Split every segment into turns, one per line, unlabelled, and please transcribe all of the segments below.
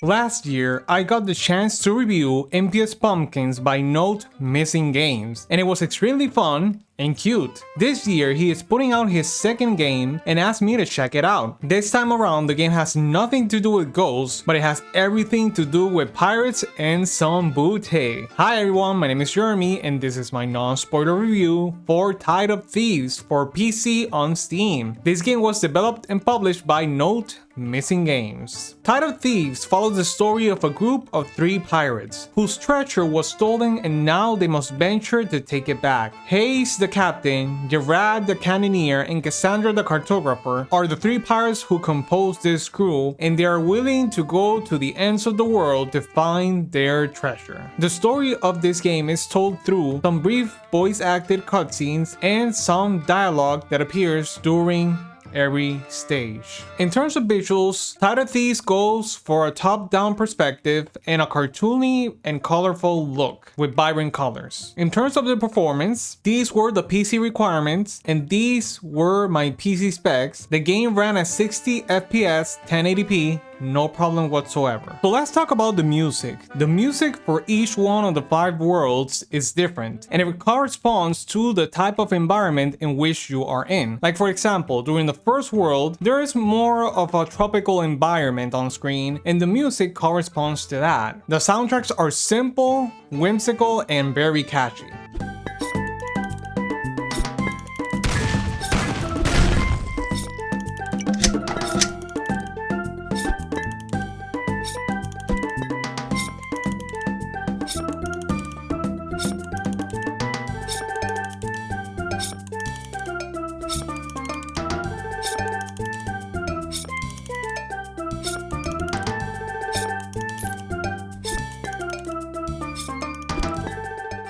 Last year, I got the chance to review Impious Pumpkins by Note Missing Games, and it was extremely fun and cute. This year, he is putting out his second game and asked me to check it out. This time around, the game has nothing to do with ghosts, but it has everything to do with pirates and some booty. Hi everyone, my name is Jeremy, and this is my non-spoiler review for Tide of Thieves for PC on Steam. This game was developed and published by Note Missing Games. Tide of Thieves follows the story of a group of 3 pirates whose treasure was stolen and now they must venture to take it back. Hayes the captain, Jerad the cannoneer, and Cassandra the cartographer are the 3 pirates who compose this crew, and they are willing to go to the ends of the world to find their treasure. The story of this game is told through some brief voice-acted cutscenes and some dialogue that appears during every stage. In terms of visuals, Tide of Thieves goes for a top-down perspective and a cartoony and colorful look with vibrant colors. In terms of the performance, these were the PC requirements and these were my PC specs. The game ran at 60 FPS 1080p, no problem whatsoever. So let's talk about the music. The music for each one of the 5 worlds is different, and it corresponds to the type of environment in which you are in. Like for example, during the first world, there is more of a tropical environment on screen, and the music corresponds to that. The soundtracks are simple, whimsical, and very catchy.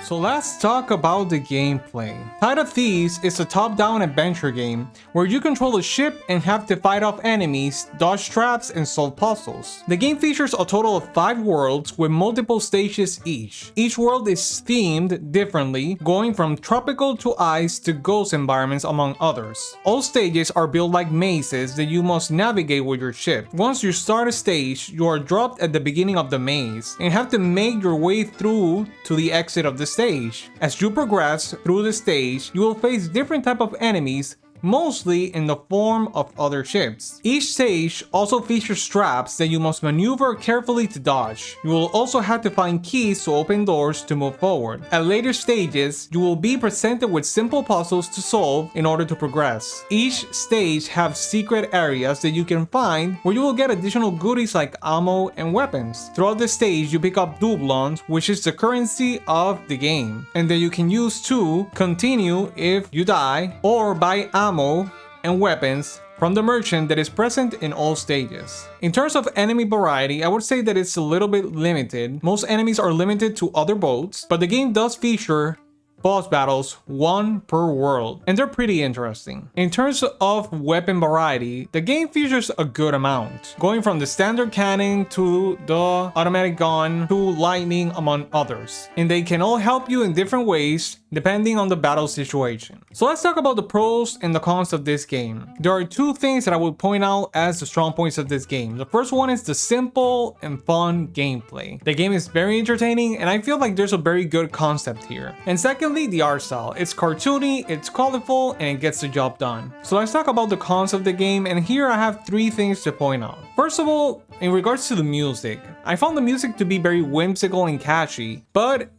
So let's talk about the gameplay. Tide of Thieves is a top-down adventure game where you control a ship and have to fight off enemies, dodge traps, and solve puzzles. The game features a total of 5 worlds with multiple stages each. Each world is themed differently, going from tropical to ice to ghost environments among others. All stages are built like mazes that you must navigate with your ship. Once you start a stage, you are dropped at the beginning of the maze and have to make your way through to the exit of the stage. As you progress through the stage, you will face different type of enemies, mostly in the form of other ships. Each stage also features traps that you must maneuver carefully to dodge. You will also have to find keys to open doors to move forward. At later stages, you will be presented with simple puzzles to solve in order to progress. Each stage has secret areas that you can find where you will get additional goodies like ammo and weapons. Throughout the stage, you pick up doublons, which is the currency of the game, and that you can use to continue if you die or buy ammo and weapons from the merchant that is present in all stages. In terms of enemy variety, I would say that it's a little bit limited. Most enemies are limited to other boats, but the game does feature boss battles, 1 per world, and they're pretty interesting. In terms of weapon variety, the game features a good amount, going from the standard cannon to the automatic gun to lightning among others, and they can all help you in different ways depending on the battle situation. So let's talk about the pros and the cons of this game. There are 2 things that I would point out as the strong points of this game. The first one is the simple and fun gameplay. The game is very entertaining and I feel like there's a very good concept here. And secondly, the art style. It's cartoony, it's colorful, and it gets the job done. So let's talk about the cons of the game, and here I have 3 things to point out. First of all, in regards to the music, I found the music to be very whimsical and catchy, but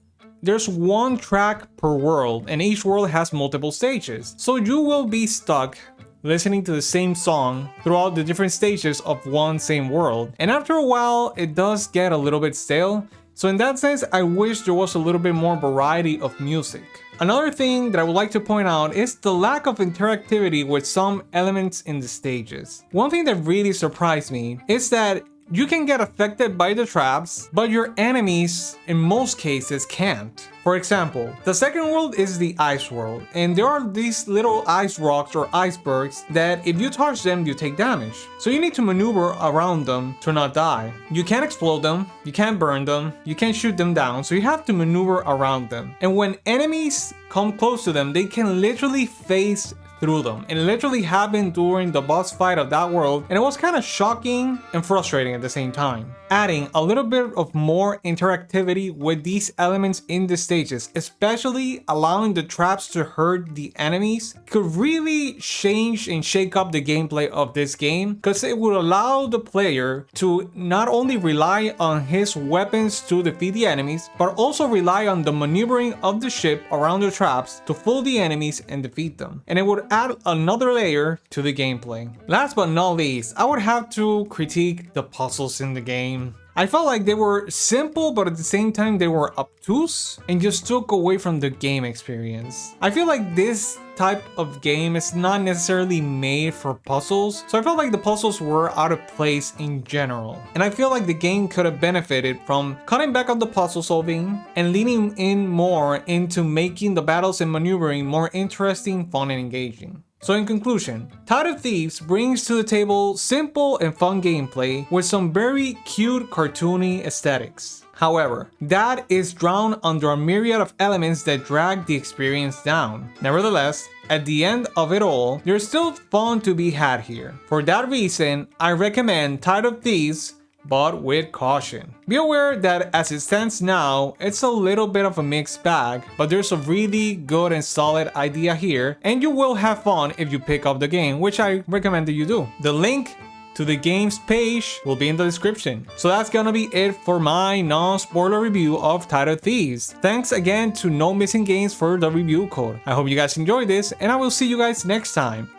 there's 1 track per world, and each world has multiple stages. So you will be stuck listening to the same song throughout the different stages of one same world. And after a while, it does get a little bit stale. So in that sense, I wish there was a little bit more variety of music. Another thing that I would like to point out is the lack of interactivity with some elements in the stages. One thing that really surprised me is that you can get affected by the traps, but your enemies in most cases can't. For example, the second world is the ice world, and there are these little ice rocks or icebergs that if you touch them, you take damage. So you need to maneuver around them to not die. You can't explode them, you can't burn them, you can't shoot them down, so you have to maneuver around them. And when enemies come close to them, they can literally phase through them. And it literally happened during the boss fight of that world, and it was kind of shocking and frustrating at the same time. Adding a little bit of more interactivity with these elements in the stages, especially allowing the traps to hurt the enemies, could really change and shake up the gameplay of this game, because it would allow the player to not only rely on his weapons to defeat the enemies, but also rely on the maneuvering of the ship around the traps to fool the enemies and defeat them. And it would add another layer to the gameplay. Last but not least, I would have to critique the puzzles in the game. I felt like they were simple, but at the same time they were obtuse and just took away from the game experience. I feel like this type of game is not necessarily made for puzzles, so I felt like the puzzles were out of place in general. And I feel like the game could have benefited from cutting back on the puzzle solving and leaning in more into making the battles and maneuvering more interesting, fun, and engaging. So in conclusion, Tide of Thieves brings to the table simple and fun gameplay with some very cute cartoony aesthetics. However, that is drowned under a myriad of elements that drag the experience down. Nevertheless, at the end of it all, there's still fun to be had here. For that reason, I recommend Tide of Thieves, but with caution. Be aware that as it stands now, it's a little bit of a mixed bag, but there's a really good and solid idea here, and you will have fun if you pick up the game, which I recommend that you do. The link to the game's page will be in the description. So that's gonna be it for my non-spoiler review of Tide of Thieves. Thanks again to No Missing Games for the review code. I hope you guys enjoyed this, and I will see you guys next time.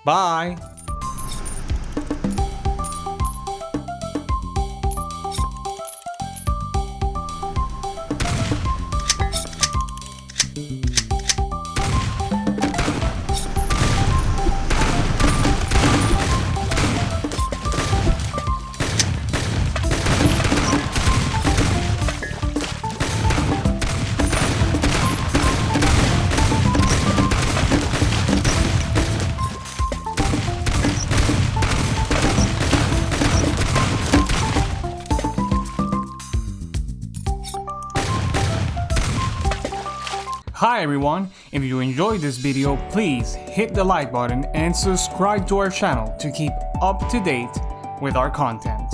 Bye! Hi everyone, if you enjoyed this video, please hit the like button and subscribe to our channel to keep up to date with our content.